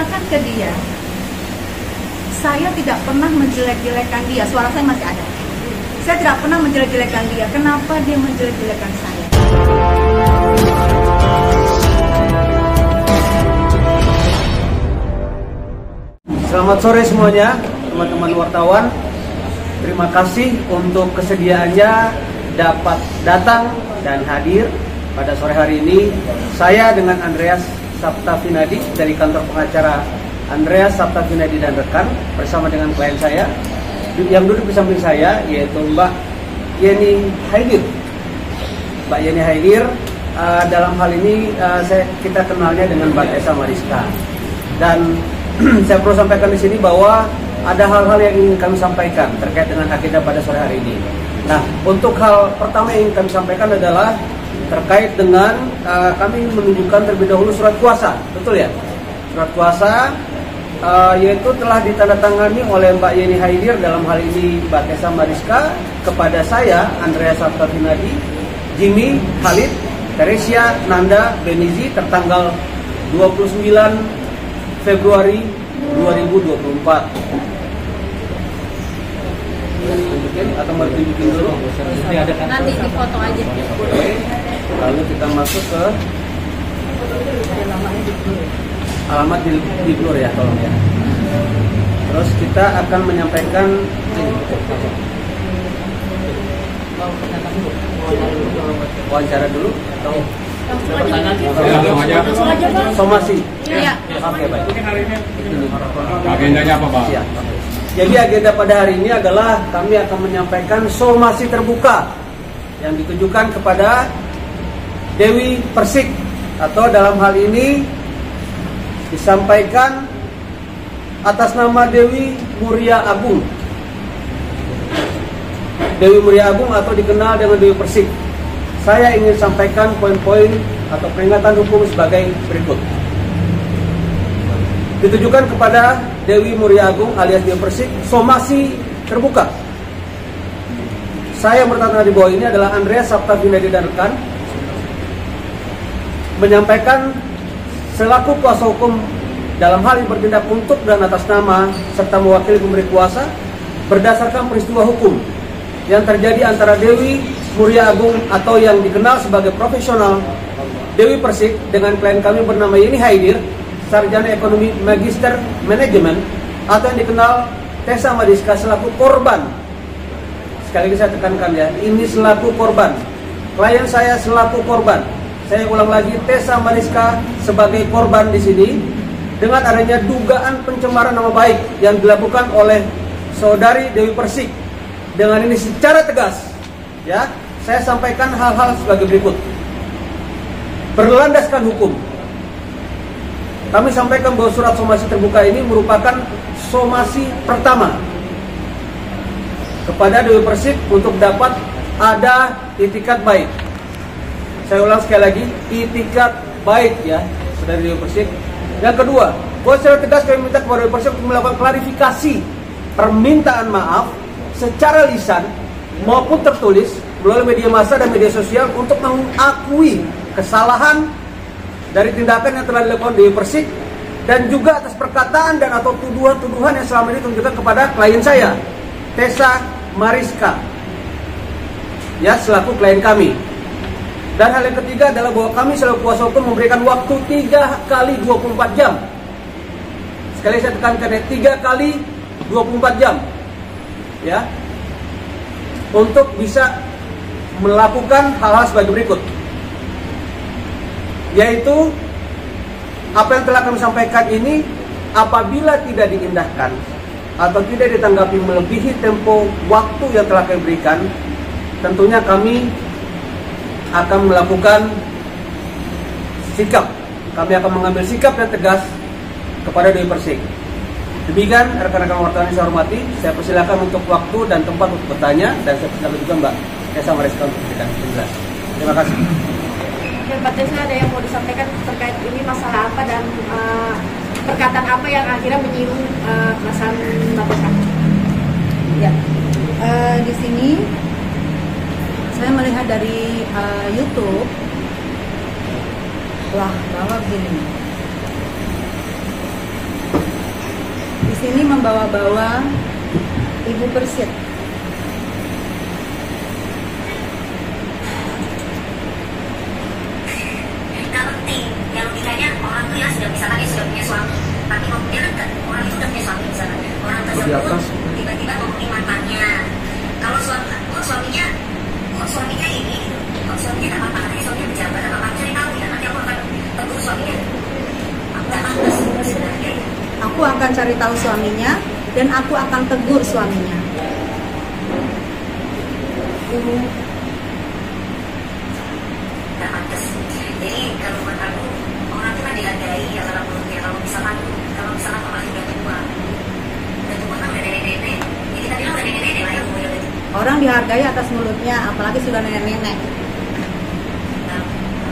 katakan ke dia, saya tidak pernah menjelek-jelekan dia. Suara saya masih ada. Saya tidak pernah menjelek-jelekan dia. Kenapa dia menjelek-jelekan saya? Selamat sore semuanya, teman-teman wartawan. Terima kasih untuk kesediaannya dapat datang dan hadir pada sore hari ini. Saya dengan Andreas Saptavinadi dari kantor pengacara Andreas Saptavinadi dan rekan bersama dengan klien saya yang duduk di samping saya, yaitu Mbak Yeni Haidir. Mbak Yeni Haidir, dalam hal ini kita kenalnya dengan Mbak Tessa Mariska. Dan saya perlu sampaikan di sini bahwa ada hal-hal yang ingin kami sampaikan terkait dengan agenda pada sore hari ini. Nah, untuk hal pertama yang ingin kami sampaikan adalah terkait dengan kami menunjukkan terlebih dahulu surat kuasa, betul ya? Surat kuasa yaitu telah ditandatangani oleh Mbak Yeni Haidir, dalam hal ini Mbak Tessa Mariska, kepada saya Andreas Saptavinadi, Jimmy, Khalid, Teresia, Nanda, Benizi, tertanggal 29 Februari 2024. Tunjukin atau mau tunjukin dulu? Nanti di foto aja. Oke. Lalu kita masuk ke alamat di blur ya, tolong ya. Terus kita akan menyampaikan wawancara dulu. Langsung aja, Bang. Somasi. Iya. Oke, baik. Agendanya apa, Pak? Siap. Jadi agenda pada hari ini adalah kami akan menyampaikan somasi terbuka yang ditujukan kepada Dewi Persik, atau dalam hal ini disampaikan atas nama Dewi Muria Agung. Dewi Muria Agung atau dikenal dengan Dewi Persik. Saya ingin sampaikan poin-poin atau peringatan hukum sebagai berikut. Ditujukan kepada Dewi Muria Agung alias Dewi Persik, somasi terbuka. Saya bertanda di bawah ini adalah Andreas Saptavinadi dan rekan, menyampaikan selaku kuasa hukum dalam hal yang bertindak untuk dan atas nama serta mewakili pemberi kuasa berdasarkan peristiwa hukum yang terjadi antara Dewi Muria Agung atau yang dikenal sebagai profesional Dewi Persik dengan klien kami bernama Yeni Haidir, sarjana ekonomi magister manajemen, atau yang dikenal Tessa Mariska selaku korban. Sekali lagi saya tekankan ya, ini selaku korban. Klien saya selaku korban. Saya ulang lagi, Tessa Mariska sebagai korban di sini dengan adanya dugaan pencemaran nama baik yang dilakukan oleh saudari Dewi Persik. Dengan ini secara tegas, ya, saya sampaikan hal-hal sebagai berikut. Berlandaskan hukum, kami sampaikan bahwa surat somasi terbuka ini merupakan somasi pertama kepada Dewi Persik untuk dapat ada itikat baik. Saya ulang sekali lagi, itikat baik ya, saudari Dewi Persik. Yang kedua, bahwa secara tegas kami minta kepada Dewi Persik untuk melakukan klarifikasi permintaan maaf secara lisan maupun tertulis melalui media massa dan media sosial untuk mengakui kesalahan dari tindakan yang telah dilakukan Dewi Persik, dan juga atas perkataan dan atau tuduhan-tuduhan yang selama ini ditunjukkan kepada klien saya, Tessa Mariska, ya, selaku klien kami. Dan hal yang ketiga adalah bahwa kami selaku kuasa hukum memberikan waktu 3 kali 24 jam. Sekali saya tekankan ya, 3 kali 24 jam, ya, untuk bisa melakukan hal-hal sebagai berikut, yaitu apa yang telah kami sampaikan ini apabila tidak diindahkan atau tidak ditanggapi melebihi tempo waktu yang telah kami berikan, tentunya kami akan melakukan sikap. Kami akan mengambil sikap yang tegas kepada Dewi Persik. Demikian rekan-rekan wartawan yang saya hormati, saya persilakan untuk waktu dan tempat untuk bertanya, dan saya persilakan juga Mbak Tessa Mariska untuk memberikan penjelasan. Terima kasih. Mbak Tessa, ada yang mau disampaikan terkait ini masalah apa dan perkataan apa yang akhirnya menyinggung perasaan Mbak Tessa? Ya, di sini saya melihat dari YouTube bahwa begini, sini membawa-bawa Ibu Persit. Gak penting, yang logikanya orang tuh ya sudah misalkan dia sudah punya suami, tapi dia kan orang itu udah punya suami misalkan, orang tersebut tiba-tiba ngomongin mantannya. Kalau suaminya ini, kok suaminya gak apa-apa, katanya suaminya pejabat apa-apa, cari tahu ya, nanti aku akan tegur suaminya. Aku gak pantas sebenarnya ya. Aku akan cari tahu suaminya dan aku akan tegur suaminya. Gak pantas. Jadi kalau menurut aku, orang itu kan dihargai ya kalau menurutnya. Kalau misalkan orang sudah tua kan udah nenek-nenek, ya kita bilang udah nenek-nenek lah ya umurnya udah tua. Orang dihargai atas mulutnya, apalagi sudah nenek-nenek. Nah,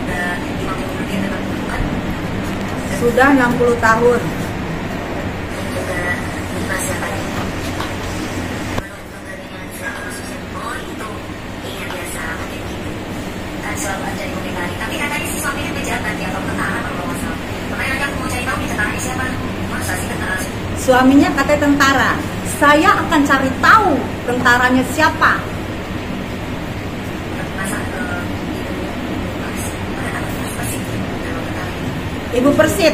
udah 50 lebih udah 60 kan. Sudah 60 tahun. Juga masih apa nih? Menurut dengan sosial oh itu iya biasa kayak gitu. Kan selalu ada yang komentari. Tapi katanya si suaminya pejabat ya, atau tentara kalau nggak salah. Makanya nanti aku mau cari tahu nih tentaranya siapa. Masa sih tentara sih? Suaminya katanya tentara. Saya akan cari tahu tentaranya siapa. Masa Ibu Persit.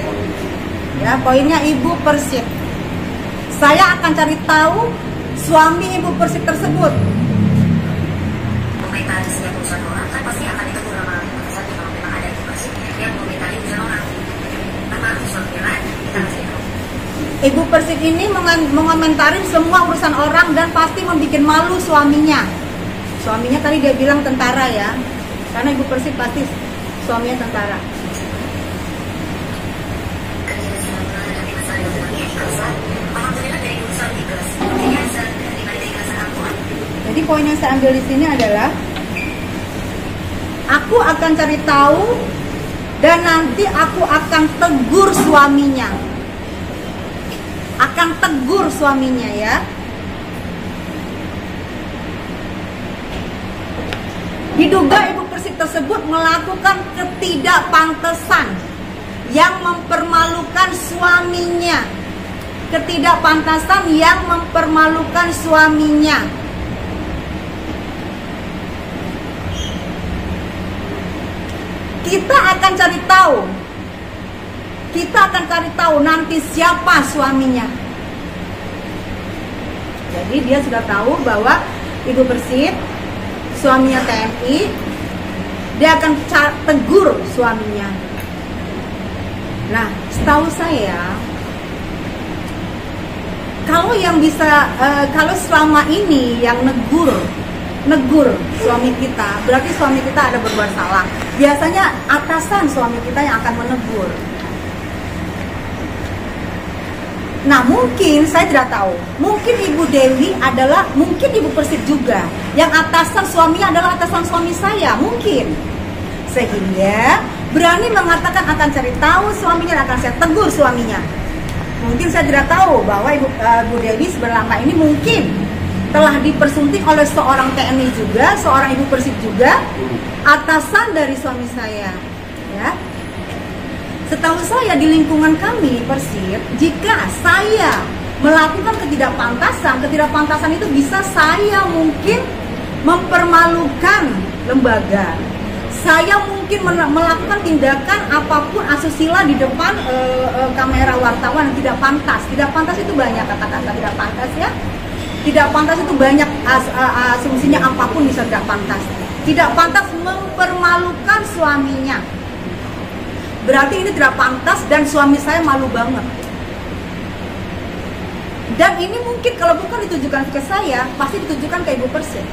Ya, poinnya Ibu Persit. Saya akan cari tahu suami Ibu Persit tersebut. komentari setiap urusan orang kan pasti akan ditegur sama atasannya kalau memang ada itu pasti yang komentari urusan orang. Apa suaminya kan kita kasih tahu. Ibu Persit ini mengomentari semua urusan orang dan pasti membuat malu suaminya. Suaminya tadi dia bilang tentara ya, karena Ibu Persit pasti suaminya tentara. Kerja selama nanti masalah yang suaminya ikhlas lah. Alhamdulillah dari urusan ikhlas. Artinya dibalik dari ikhlasan aku. Jadi poin yang saya ambil di sini adalah aku akan cari tahu dan nanti aku akan tegur suaminya. Akan tegur suaminya ya. Diduga Ibu Persit tersebut melakukan ketidakpantasan yang mempermalukan suaminya. Ketidakpantasan yang mempermalukan suaminya. Kita akan cari tahu. Kita akan cari tahu nanti siapa suaminya. Jadi dia sudah tahu bahwa Ibu Persit suaminya TNI. Dia akan tegur suaminya. Nah, setahu saya kalau yang bisa kalau selama ini yang negur suami kita, berarti suami kita ada berbuat salah. Biasanya atasan suami kita yang akan menegur. Nah, mungkin saya tidak tahu. Mungkin Ibu Dewi adalah, mungkin Ibu Persit juga. Yang atasan suaminya adalah atasan suami saya, mungkin. Sehingga berani mengatakan akan cari tahu suaminya, akan saya tegur suaminya. Mungkin saya tidak tahu bahwa Ibu Dewi sebenarnya ini mungkin telah dipersunting oleh seorang TNI juga, seorang Ibu Persit juga, atasan dari suami saya, ya. Setahu saya di lingkungan kami Persit, jika saya melakukan ketidakpantasan itu bisa saya mungkin mempermalukan lembaga. Saya mungkin melakukan tindakan apapun asusila di depan kamera wartawan yang tidak pantas. Tidak pantas itu banyak kata-kata tidak pantas ya. Tidak pantas itu banyak asumsinya, apapun bisa tidak pantas. Tidak pantas mempermalukan suaminya. Berarti ini tidak pantas dan suami saya malu banget. Dan ini mungkin kalau bukan ditujukan ke saya, pasti ditujukan ke Ibu Persit.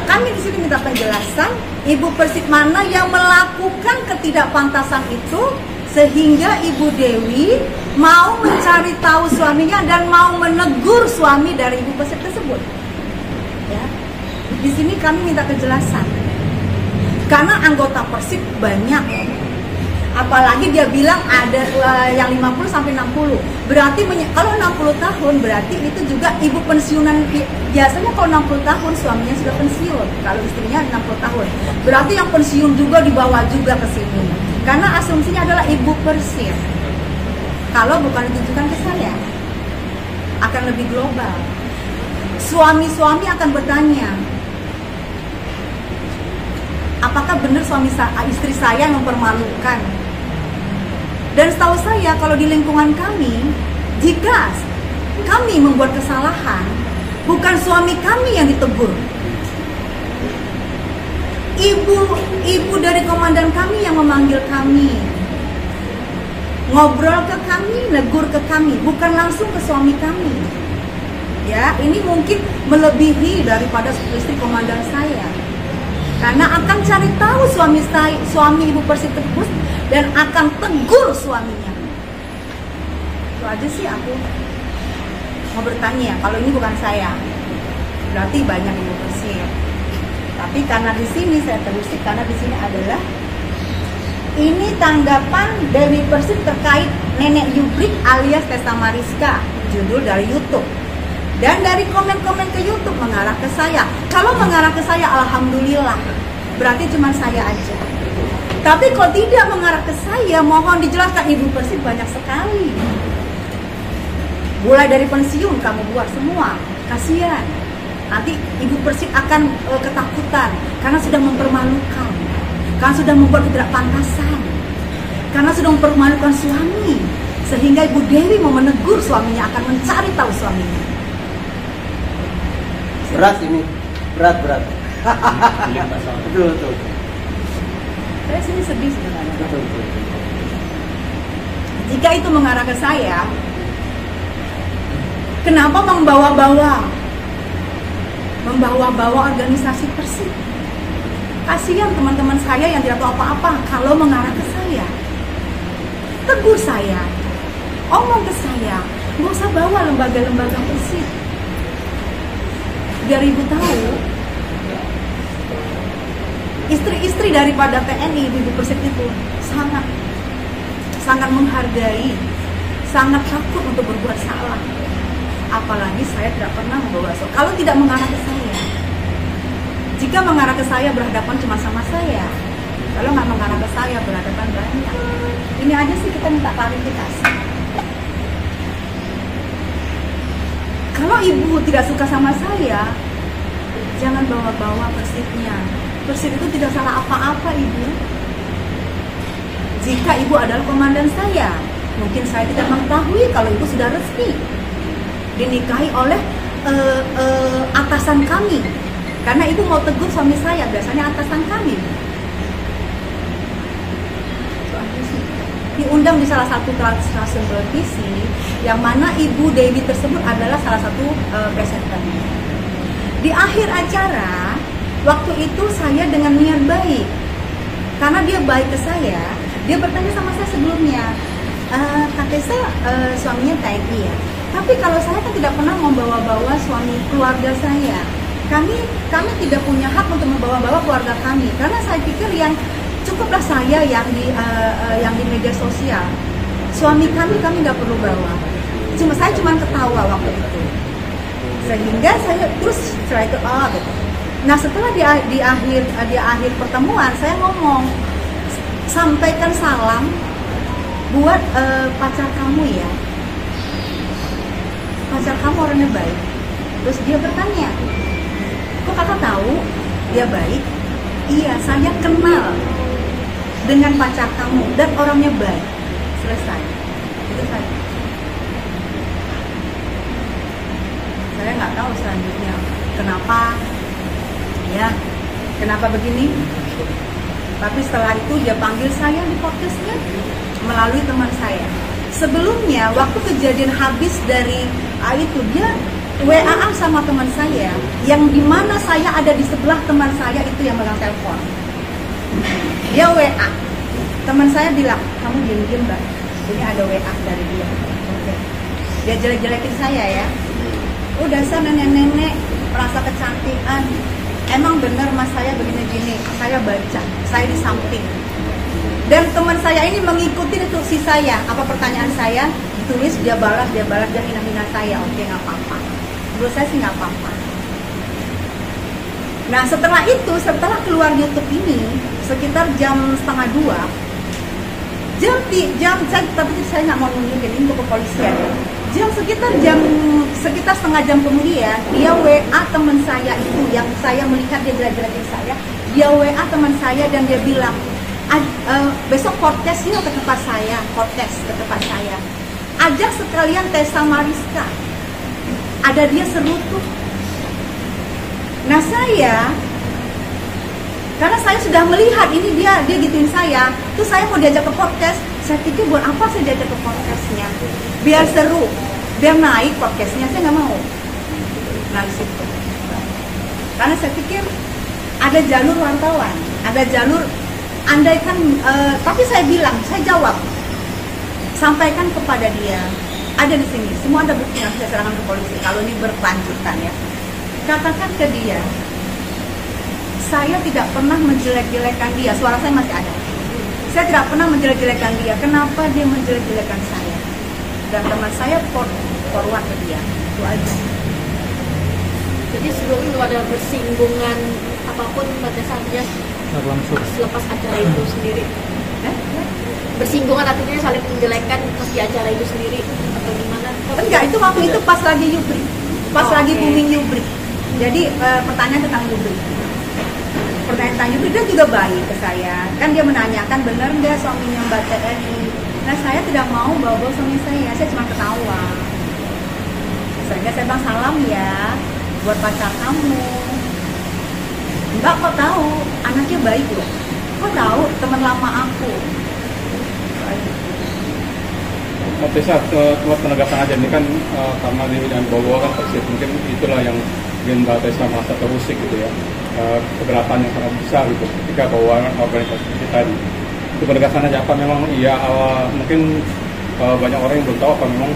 Kami di sini minta penjelasan Ibu Persit mana yang melakukan ketidakpantasan itu sehingga Ibu Dewi mau mencari tahu suaminya dan mau menegur suami dari Ibu Persit tersebut. Ya. Di sini kami minta kejelasan. Karena anggota Persit banyak. Apalagi dia bilang ada yang 50 sampai 60. Berarti kalau 60 tahun berarti itu juga ibu pensiunan. Biasanya kalau 60 tahun suaminya sudah pensiun. Kalau istrinya 60 tahun. Berarti yang pensiun juga dibawa juga ke sini. Karena asumsinya adalah Ibu Persib. Kalau bukan ditujukan ke saya, akan lebih global. Suami-suami akan bertanya, apakah benar istri saya yang mempermalukan? Dan setahu saya, kalau di lingkungan kami, jika kami membuat kesalahan, bukan suami kami yang ditegur. Ibu dari komandan kami yang memanggil kami, ngobrol ke kami, negur ke kami, bukan langsung ke suami kami. Ya, ini mungkin melebihi daripada istri komandan saya. Karena akan cari tahu suami Ibu Persib tersebut dan akan tegur suaminya. Itu aja sih aku mau bertanya. Kalau ini bukan saya, berarti banyak Ibu Persib. Tapi karena di sini saya terusik, karena di sini adalah ini tanggapan Dewi Persib terkait Nenek Yubrik alias Tessa Mariska, judul dari YouTube. Dan dari komen-komen ke YouTube mengarah ke saya. Kalau mengarah ke saya, alhamdulillah, berarti cuma saya aja. Tapi kalau tidak mengarah ke saya, mohon dijelaskan. Ibu Persib banyak sekali. Mulai dari pensiun kamu buat semua, kasihan. Nanti Ibu Persib akan ketakutan karena sudah mempermalukan, karena sudah membuat ketidakpantasan, karena sudah mempermalukan suami, sehingga Ibu Dewi mau menegur suaminya, akan mencari tahu suaminya. Berat ini, berat. Betul. Saya sini sedih sebenarnya. Betul. Jika itu mengarah ke saya, kenapa membawa-bawa organisasi Persib? Kasihan teman-teman saya yang tidak tahu apa-apa. Kalau mengarah ke saya, tegur saya, omong ke saya, nggak usah bawa lembaga-lembaga Persib. Biar Ibu tahu, istri-istri daripada TNI Ibu Persib itu sangat menghargai, sangat takut untuk berbuat salah. Apalagi saya tidak pernah membawa kalau tidak mengarah ke saya. Jika mengarah ke saya, berhadapan cuma sama saya. Kalau nggak mengarah ke saya, berhadapan banyak. Ini aja sih kita minta klarifikasi. Kalau Ibu tidak suka sama saya, jangan bawa-bawa Persibnya. Persib itu tidak salah apa-apa, Ibu. Jika Ibu adalah komandan saya, mungkin saya tidak mengetahui kalau Ibu sudah resmi dinikahi oleh atasan kami. Karena Ibu mau tegur suami saya, biasanya atasan kami. Diundang di salah satu stasiun televisi, yang mana Ibu Dewi tersebut adalah salah satu presenternya. Di akhir acara, waktu itu saya dengan niat baik, karena dia baik ke saya, dia bertanya sama saya sebelumnya, Kak Tessa suaminya TNI ya, tapi kalau saya kan tidak pernah membawa-bawa suami keluarga saya. Kami tidak punya hak untuk membawa-bawa keluarga kami, karena saya pikir yang cukuplah saya yang di media sosial. Suami kami tidak perlu bawa. Saya cuma ketawa waktu itu. Sehingga saya terus setelah itu gitu. Nah, setelah di akhir pertemuan saya ngomong, sampaikan salam buat pacar kamu ya. Pacar kamu orangnya baik. Terus dia bertanya, kok kakak tahu dia baik? Iya, saya kenal dengan pacar kamu dan orangnya baik. Selesai. Itu saya. Saya nggak tahu selanjutnya kenapa begini. Tapi setelah itu dia panggil saya di podcastnya melalui teman saya. Sebelumnya waktu kejadian habis dari itu, dia WA sama teman saya, yang dimana saya ada di sebelah teman saya itu yang megang telepon. Dia WA, teman saya bilang, kamu diem-diem Mbak, ini ada WA dari dia. Oke. Dia jelek-jelekin saya ya. Udah saya nenek-nenek merasa kecantikan. Emang bener mas saya begini-gini. Saya baca, saya di samping. Dan teman saya ini mengikuti instruksi saya. Apa pertanyaan saya? Ditulis, dia balas, dia hina-hina saya. Oke, nggak apa-apa. Menurut saya sih nggak apa-apa. Nah setelah itu, setelah keluar YouTube ini sekitar jam 1:30, Tapi saya nggak mau nunjukin ini untuk kepolisian. Sekitar setengah jam kemudian dia WA teman saya itu yang saya melihat dia jelek-jelekin saya. Dia WA teman saya dan dia bilang, besok podcast yuk ke tempat saya, ajak sekalian Tessa Mariska, ada dia seru tuh. Nah karena saya sudah melihat ini dia gituin saya, terus saya mau diajak ke podcast. Saya pikir buat apa saya diajak ke podcastnya? Biar seru, biar naik podcastnya, saya nggak mau. Nah disitu, karena saya pikir ada jalur wartawan, ada jalur andaikan, tapi saya bilang, saya jawab, sampaikan kepada dia, ada di sini, semua ada bukti yang bisa serahkan ke polisi. Kalau ini berkelanjutan ya, katakan ke dia, saya tidak pernah menjelek-jelekan dia, suara saya masih ada. Saya tidak pernah menjelek-jelekan dia. Kenapa dia menjelek-jelekan saya? Dan teman saya forward ke dia, itu aja. Jadi sebelumnya itu ada bersinggungan apapun pada saatnya langsung selepas acara itu sendiri. Bersinggungan artinya saling menjelekan pas di acara itu sendiri atau gimana? Enggak, itu waktu itu pas lagi Yubri, lagi booming Yubri. Jadi pertanyaan tentang Yubri. Pertanyaan tentang Yubri, dia juga baik ke saya. Kan dia menanyakan benar nggak suaminya Mbak TNI. Nah saya tidak mau bawa suami saya cuma ketawa. Sehingga saya bilang salam ya buat pacar kamu. Mbak kok tahu anaknya baik loh. Kok tahu teman lama aku. Tessa, buat penegasan aja ini kan karena ini dengan bawa kan Persib, mungkin itulah yang bikin Mbak Tessa merasa terusik gitu ya, keberatan yang sangat besar gitu ketika bawa organisasi kita tadi. Itu penegasan aja, apa memang iya mungkin banyak orang yang belum tahu apa memang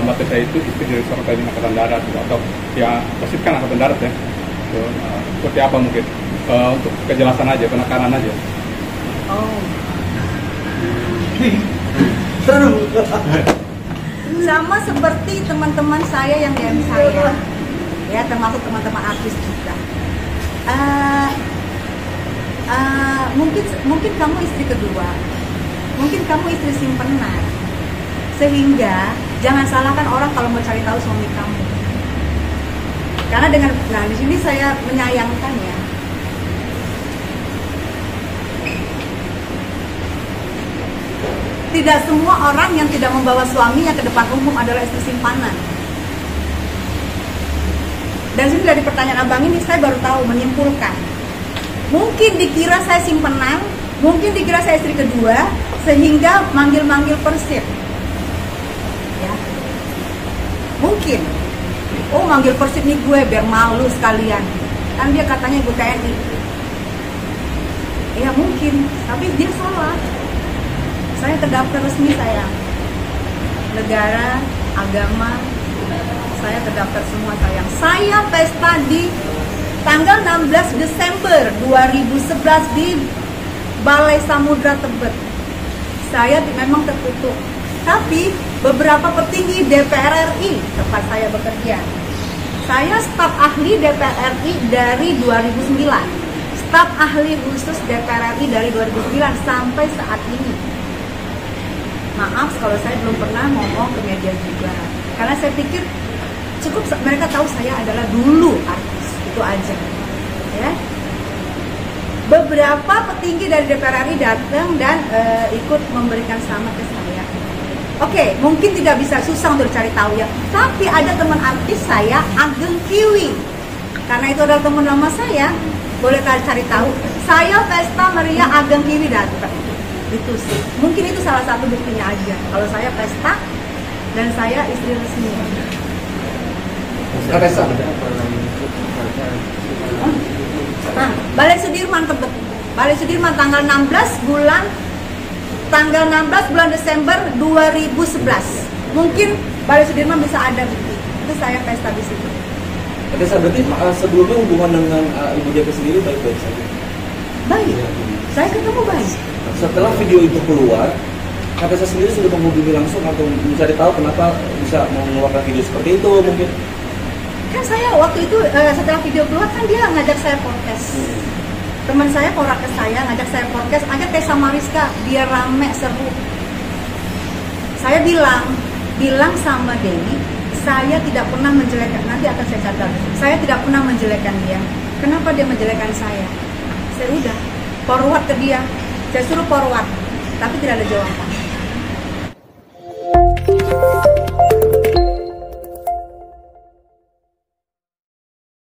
Mbak Tessa itu istri dari seorang TNI Angkatan Darat gitu, atau ya Persib kan Angkatan Darat ya, seperti apa mungkin untuk kejelasan aja, penekanan aja. Oh. Seru. Sama seperti teman-teman saya yang DM saya, ya termasuk teman-teman artis juga. Mungkin kamu istri kedua, mungkin kamu istri simpenan, sehingga jangan salahkan orang kalau mau cari tahu suami kamu. Karena di sini saya menyayangkan ya. Tidak semua orang yang tidak membawa suaminya ke depan umum adalah istri simpanan. Dan sini dari pertanyaan abang ini saya baru tahu, menyimpulkan. Mungkin dikira saya simpenan, mungkin dikira saya istri kedua, sehingga manggil-manggil Persib. Ya. Mungkin. Oh manggil Persib nih gue biar malu sekalian. Kan dia katanya gue TNI. Ya mungkin, tapi dia salah. Saya terdaftar resmi saya, negara, agama, saya terdaftar semua sayang. Saya pesta di tanggal 16 Desember 2011 di Balai Samudra Tebet. Saya memang tertutup, tapi beberapa petinggi DPR RI tempat saya bekerja. Saya staf ahli DPR RI dari 2009, staf ahli khusus DPR RI dari 2009 sampai saat ini. Maaf kalau saya belum pernah ngomong ke media juga, karena saya pikir cukup mereka tahu saya adalah dulu artis, itu aja ya. Beberapa petinggi dari DPR RI datang dan ikut memberikan selamat ke saya. Oke, mungkin tidak bisa, susah untuk cari tahu ya, tapi ada teman artis saya, Ageng Kiwi, karena itu adalah teman lama saya, boleh cari tahu. Saya pesta meriah Ageng Kiwi datang. Itu sih, mungkin itu salah satu buktinya aja kalau saya pesta dan saya istri resmi. Balai Sudirman Tebet, Balai Sudirman tanggal 16 bulan Desember 2011. Mungkin Balai Sudirman bisa ada bukti itu saya pesta di situ. Oke, berarti sebelumnya hubungan dengan Ibu Dewi sendiri baik-baik saja? Baik, saya ketemu baik. Setelah video itu keluar, Tessa sendiri sudah menghubungi langsung atau bisa ditahu kenapa bisa mengeluarkan video seperti itu mungkin? Kan saya waktu itu setelah video keluar kan dia ngajak saya podcast. Teman saya korak ke saya, ngajak saya podcast, ajak Tessa Mariska biar rame seru. Saya bilang sama Dewi, saya tidak pernah menjelekkan, nanti akan saya catat, saya tidak pernah menjelekkan dia. Kenapa dia menjelekkan saya? Saya udah forward ke dia, saya suruh forward, tapi tidak ada jawaban.